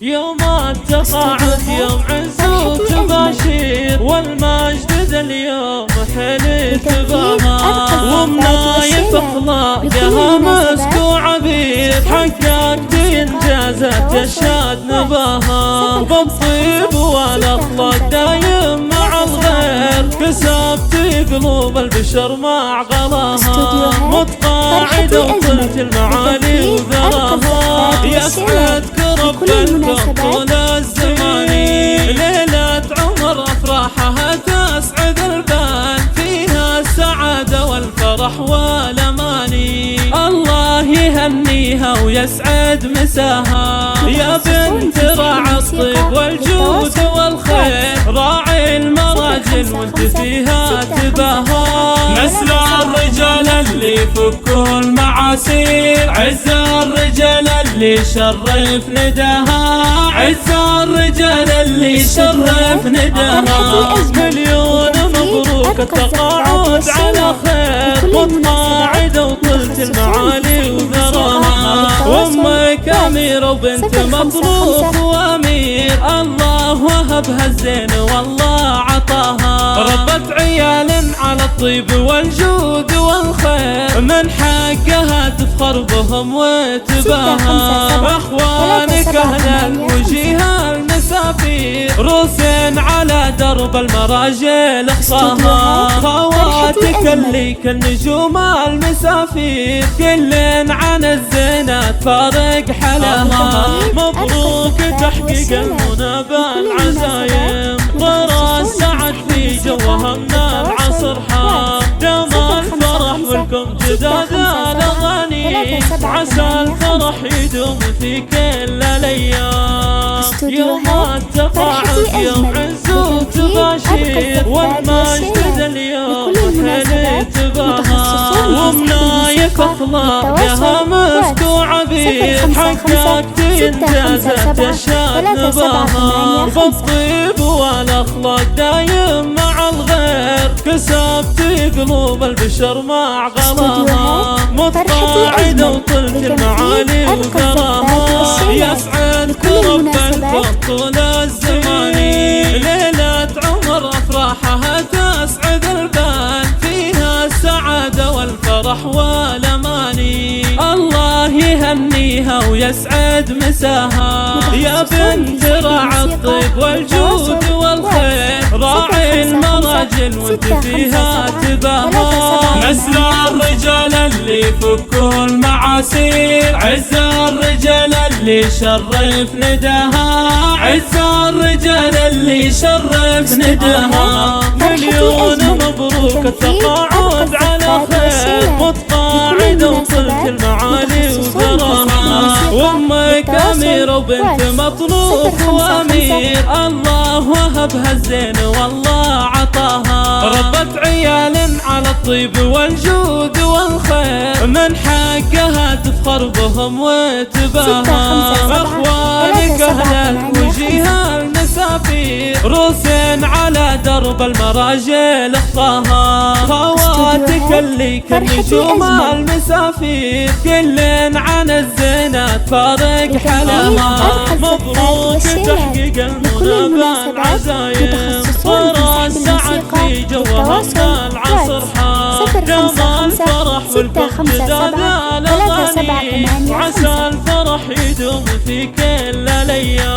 يوم التقاعد يوم عز وتباشير، والمجد ذا اليوم حلي تباهى، ومنايف اخلاقها مسك وعبير، حققت انجازات الشاد نباها، بالطيب والاخلاق دايم مع الغير، كسبت قلوب البشر مع غلاها، متقاعد وطلت المعالي وذراها، يسعدك رب الكون طول الزمان، ليلة عمر افراحها تسعد البال، فيها السعادة والفرح والاماني، الله يهنيها ويسعد مساها، يا بنت راعي الطيب والجود والخير، راعي المراجل وانت فيها تباها، نسل الرجال اللي يفكوا المعاسير، عز الرجال اللي شرف نداها، عز الرجال اللي شرف نداها، مليون مبروك التقاعد على خير، متقاعد وطلت المعالي وذراها، وامك امير وبنت مبروك وامير، الله وهبها الزين والله عطاها، ربت عيال على الطيب والجود والخير، من حقها تفخر بهم وتباها، اخوانك اهل الوجيه المسافير، روسين على درب المراجل اخصاها، خواتك اللي كالنجوم المسافير، كل عن الزينات فارق حلاها، مبروك تحقيق المنى بالعزايم، طرى السعد في جوها من العصر حار، دام الفرح والكم جداد الاغاني، عسى الفرح يدوم في كل الايام، يوم التقاعد يوم عز وتباشير، والمجد ذا اليوم حلي تباها، ومنايف اخلاقها مسك وعبير، حققت انجازات الشاد نباها، بالطيب والاخلاق دايم مع الغير، كسبت قلوب البشر مع غلاها، متقاعد وطلت المعالي وذراها، يسعدك رب الكون طول الزمان، ليلة عمر افراحها تسعد البال، فيها السعادة والفرح والاماني، الله يهنيها ويسعد مساها، يا بنت راعي الطيب والجود والخير، راعي المراجل وانت فيها تباها، نسل الرجال اللي يفكوا المعاسير، عز الرجال اللي شرف نداها، عز الرجال اللي شرف نداها، مليون مبروك التقاعد على خير، متقاعد وطلت المعالي وذراها، وامك امير وبنت مطلوب وامير، الله وهبها الزين والله عطاها، ربت عيال على الطيب والجود والخير، من حقها تفخر بهم وتباها، اخوانك اهل الوجيه المسافير، روسين على درب المراجل اخطاها، خواتك اللي كالنجوم المسافير، كل عن الزينات فارق حلاها، مبروك تحقيق المنى بالعزايم، طرى السعد في جوها من العصر حار، دام الفرح والكم جداد الاغاني، عسى الفرح يدوم في كل الايام.